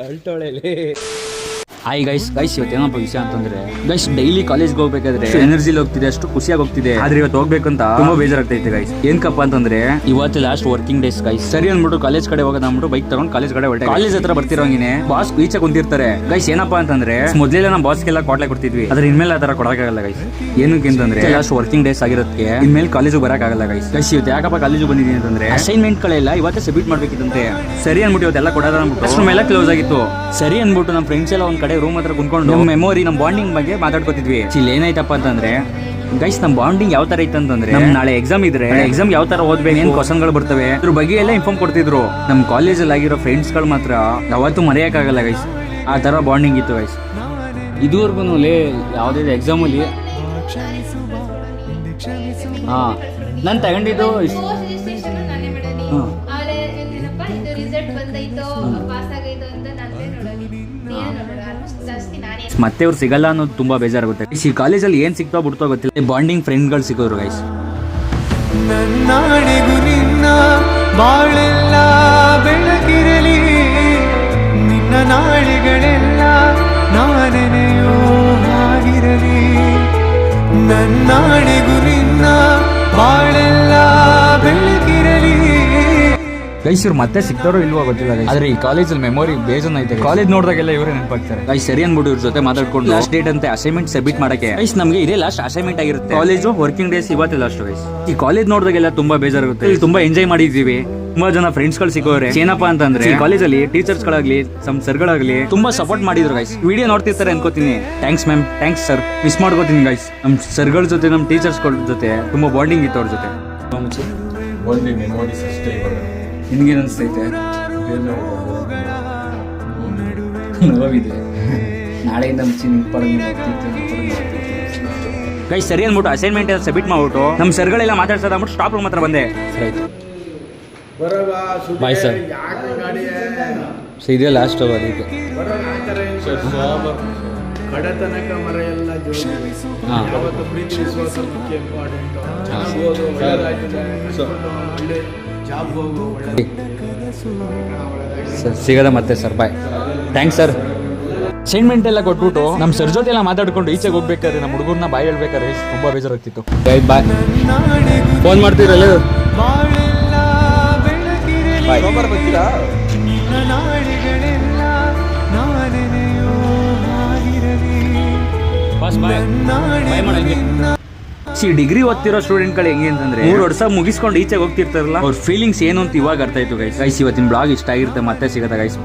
ಅಲ್ಟೋಳೆಲೆ hi guys ಇವತ್ತು ಏನಪ್ಪ ವಿಷಯ ಅಂತಂದ್ರೆ ಗೈಸ್ ಡೈಲಿ ಕಾಲೇಜ್ಗೆ ಹೋಗ್ಬೇಕಾದ್ರೆ ಎನರ್ಜಿಲಿ ಹೋಗ್ತಿದೆ, ಅಷ್ಟು ಖುಷಿಯಾಗಿ ಹೋಗ್ತಿದೆ. ಆದ್ರೆ ಇವತ್ತು ಹೋಗ್ಬೇಕಂತ ತುಂಬಾ ಬೇಜಾರಾಗ್ತೈತೆ ಗೈಸ್. ಏನ್ಕಪ್ಪ ಅಂತಂದ್ರೆ ಇವತ್ತು ಲಾಸ್ಟ್ ವರ್ಕಿಂಗ್ ಡೇಸ್ ಗೈಸ್. ಸರಿ ಅಂದ್ಬಿಟ್ಟು ಕಾಲೇಜ್ ಕಡೆ ಹೋಗೋದು ಅಂದ್ಬಿಟ್ಟು ಬೈಕ್ ತಗೊಂಡು ಕಾಲೇಜ್ ಕಡೆ ಹೊರಟೆ. ಕಾಲೇಜ್ ಹತ್ರ ಬರ್ತಿರೋಂಗಿನೇ ಬಾಸ್ ಈಚೆ ಕುಂತಿರ್ತಾರೆ ಗೈಸ್. ಏನಪ್ಪಾ ಅಂತಂದ್ರೆ ಮೊದಲೆಲ್ಲ ನಮ್ಮ ಬಾಸ್ಗೆಲ್ಲ ಕ್ವಾಟ್ಲೆ ಕೊಡ್ತಿದ್ವಿ, ಆದ್ರೆ ಇನ್ಮೇಲೆ ಆ ತರ ಕೊಡಕ್ಕಾಗಲ್ಲ ಗೈಸ್. ಏನಕ್ಕೆ ಅಂತಂದ್ರೆ ಲಾಸ್ಟ್ ವರ್ಕಿಂಗ್ ಡೇಸ್ ಆಗಿರೋದಕ್ಕೆ ಇನ್ಮೇಲೆ ಕಾಲೇಜ್ ಬರಕ್ಕಾಗಲ್ಲ ಗೈಸ್. ಇವತ್ತು ಯಾಕಪ್ಪ ಕಾಲೇಜ್ ಬಂದಿದ್ದೀನಿ ಅಂತಂದ್ರೆ ಅಸೈನ್ಮೆಂಟ್ ಗಳೆಲ್ಲ ಇವತ್ತೇ ಸಬ್ಮಿಟ್ ಮಾಡ್ಬೇಕಿತ್ತಂತೆ. ಸರಿ ಅನ್ಬಿಟ್ಟು ಇವತ್ತೆಲ್ಲ ಕೊಡೋದ ಅಂದ್ಬಿಟ್ಟು ಅಷ್ಟು ಮೇಲೆ ಕ್ಲೋಸ್ ಆಗಿತ್ತು. ಸರಿ ಅನ್ಬಿಟ್ಟು ನಮ್ಮ ಫ್ರೆಂಡ್ಸ್ ಎಲ್ಲ ಒಂದ್ ಕಡೆ ರೂಮ್ ಹತ್ರ ಕುಂತ್ಕೊಂಡು ನಮ್ಮ ಮೆಮೊರಿ, ನಮ್ಮ ಬಾಂಡಿಂಗ್ ಬಗ್ಗೆ ಮಾತಾಡ್ಕೊತಿದ್ವಿ. ಇಲ್ಲಿ ಏನಾಯ್ತಪ್ಪ ಅಂತಂದ್ರೆ ಗೈಸ್ ನಮ್ಮ ಬಾಂಡಿಂಗ್ ಯಾವ ತರ ಇತ್ತಂತಂದ್ರೆ ನಾಳೆ ಎಕ್ಸಾಮ್ ಇದ್ರೆ ಎಕ್ಸಾಮ್ ಯಾವ ತರ ಓದ್ಬೇಕು, ಏನ್ ಕ್ವಶನ್ಗಳು ಬರ್ತವೆ ಅದ್ರ ಬಗ್ಗೆ ಎಲ್ಲ ಇನ್ಫಾರ್ಮ್ ಕೊಡ್ತಿದ್ರು. ನಮ್ಮ ಕಾಲೇಜಲ್ಲಿ ಆಗಿರೋ ಫ್ರೆಂಡ್ಸ್ ಗಳು ಮಾತ್ರ ಯಾವತ್ತೂ ಮರೆಯಕ್ಕಾಗಲ್ಲ ಗೈಸ್. ಆ ತರ ಬಾಂಡಿಂಗ್ ಇತ್ತು ಗೈಸ್. ಇದುವರೆಗೂ ಯಾವ್ದೇ ಎಕ್ಸಾಮ್ ಅಲ್ಲಿ ನಾನು ತಗೊಂಡಿದ್ದು ಮತ್ತೆ ಅವ್ರು ಸಿಗಲ್ಲ ಅನ್ನೋದು ತುಂಬಾ ಬೇಜಾರಾಗುತ್ತೆ. ಈ ಕಾಲೇಜಲ್ಲಿ ಏನ್ ಸಿಗ್ತಾ ಬಿಡ್ತೋ ಗೊತ್ತಿಲ್ಲ, ಬಾಂಡಿಂಗ್ ಫ್ರೆಂಡ್ಗಳು ಸಿಗೋರು ಗೈಸ್. ನನ್ನಾಣೆಗೂ ನಿನ್ನ ಬಾಳೆಲ್ಲ ಬೆಳಕಿರಲಿ, ನಿನ್ನ ನಾಳೆಗಳೆಲ್ಲ ನಾನೆನೆಯೋ ಆಗಿರಲಿ. ನನ್ನಾಣೆಗೂ ನಿನ್ನ ಬಾಳೆಲ್ಲ ಬೆಳಕಿರಲಿ. ಗೈಸ್ ಇವ್ರು ಮತ್ತೆ ಸಿಗ್ತಾರೋ ಇಲ್ವೋ ಗೊತ್ತಿಲ್ಲ ಗೈಸ್. ಆದ್ರೆ ಈ ಕಾಲೇಜಲ್ಲಿ ಮೆಮೊರಿ ಬೇಜನ್ ಐತೆ. ಕಾಲೇಜ್ ನೋಡಿದಾಗೆಲ್ಲ ಇವರೇ ನೆನಪಾಗ್ತಾರೆ ಗೈಸ್. ಸರಿ ಅನ್ಬಿಟ್ಟು ಇವ್ರ ಜೊತೆ ಮಾತಾಡ್ಕೊಂಡು ಲಾಸ್ಟ್ ಡೇಟ್ ಅಂತ ಅಸೈನ್ಮೆಂಟ್ ಸಬ್ಮಿಟ್ ಮಾಡಕ್ಕೆ ಗೈಸ್. ನಮಗೆ ಇದೇ ಲಾಸ್ಟ್ ಅಸೈನ್ಮೆಂಟ್ ಆಗಿರುತ್ತೆ. ಕಾಲೇಜು ವರ್ಕಿಂಗ್ ಡೇಸ್ ಇವತ್ತೇ ಲಾಸ್ಟ್ ಗೈಸ್. ಈ ಕಾಲೇಜ್ ನೋಡಿದಾಗೆಲ್ಲ ತುಂಬಾ ಬೇಜಾರಾಗುತ್ತೆ. ಇಲ್ಲಿ ತುಂಬಾ ಎಂಜಾಯ್ ಮಾಡಿದೀವಿ, ತುಂಬಾ ಜನ ಫ್ರೆಂಡ್ಸ್ ಗಳು ಸಿಗೋರೆ. ಏನಪ್ಪಾ ಅಂತಂದ್ರೆ ಈ ಕಾಲೇಜಲ್ಲಿ ಟೀಚರ್ಸ್ ಗಳಾಗ್ಲಿ ಸಮ್ ಸರ್ಗಳಾಗ್ಲಿ ತುಂಬಾ ಸಪೋರ್ಟ್ ಮಾಡಿದ್ರು ಗೈಸ್. ವಿಡಿಯೋ ನೋಡ್ತಿರ್ತಾರೆ ಅನ್ಕೋತೀನಿ. Thanks ma'am, thanks sir. Miss ಮಾಡ್ಕೋತೀನಿ ಗೈಸ್. ನಮ್ ಸರ್ಗಳ ಜೊತೆ ನಮ್ ಟೀಚರ್ಸ್ ಗಳ ಜೊತೆ ತುಂಬಾ ಬಾಂಡಿಂಗ್ ಇತ್ತು ಅವ್ರ ಜೊತೆ. ನಿನ್ಗೇನು ಅನಿಸ್ತೈತೆ? ನೋವಿದೆ. ನಾಳೆಯಿಂದ ಗೈಸ್ ಸರಿ ಅಂದ್ಬಿಟ್ಟು ಅಸೈನ್ಮೆಂಟ್ ಎಲ್ಲ ಸಬ್ಮಿಟ್ ಮಾಡ್ಬಿಟ್ಟು ನಮ್ಮ ಸರ್ಗಳೆಲ್ಲ ಮಾತಾಡ್ಸೋದು ಅಂದ್ಬಿಟ್ಟು ಸ್ಟಾಪ್ ರೂಮ್ ಹತ್ರ ಬಂದೆ. ಸರಿ ಆಯ್ತು, ಬಾಯ್ ಸರ್. ಇದೇ ಲಾಸ್ಟ್ ಅದಕ್ಕೆ ಕಡತನಕ ಮರ ಎಲ್ಲ ಯಾವತ್ತು ಪ್ರೀತಿ ವಿಶ್ವಾಸ ಮುಖ್ಯ ಇಂಪಾರ್ಟೆಂಟ್. ಜಾಬ್ ಹೋಗು, ಸರ್ ಸಿಗದ ಮತ್ತೆ ಸರ್. ಬಾಯ್, ಥ್ಯಾಂಕ್ಸ್ ಸರ್. ಅಸೈನ್ಮೆಂಟ್ ಎಲ್ಲ ಕೊಟ್ಬಿಟ್ಟು ನಮ್ಮ ಸರ್ ಜೊತೆ ಎಲ್ಲ ಮಾತಾಡ್ಕೊಂಡು ಈಚೆಗೆ ಹೋಗ್ಬೇಕಾದ್ರೆ ನಮ್ಮ ಹುಡುಗರನ್ನ ಬಾಯ್ ಹೇಳ್ಬೇಕಾದ್ರೆ ತುಂಬಾ ಬೇಜಾರಾಗ್ತಿತ್ತು. ಬಾಯ್ ಫೋನ್ ಮಾಡ್ತೀರಲ್ಲ. ಬಾಯ್ ಬರ್ತೀರಾ? ಡಿಗ್ರಿ ಓದ್ತಿರೋ ಸ್ಟೂಡೆಂಟ್ ಗಳು ಹೆಂಗೆ ಅಂತಂದ್ರೆ 3 ವರ್ಷ ಮುಗಿಸ್ಕೊಂಡು ಈಚೆಗೆ ಹೋಗ್ತಿರ್ತಾರಲ್ಲ, ಅವ್ರ ಫೀಲಿಂಗ್ಸ್ ಏನು ಅಂತ ಇವಾಗ ಅರ್ಥ ಆಯ್ತು ಗೈಸ್. ಇವತ್ತಿನ ಬ್ಲಾಗ್ ಇಷ್ಟ ಆಗಿರುತ್ತೆ. ಮತ್ತೆ ಸಿಗತ್ತೆ ಗೈಸ್. ಬಾಯ್.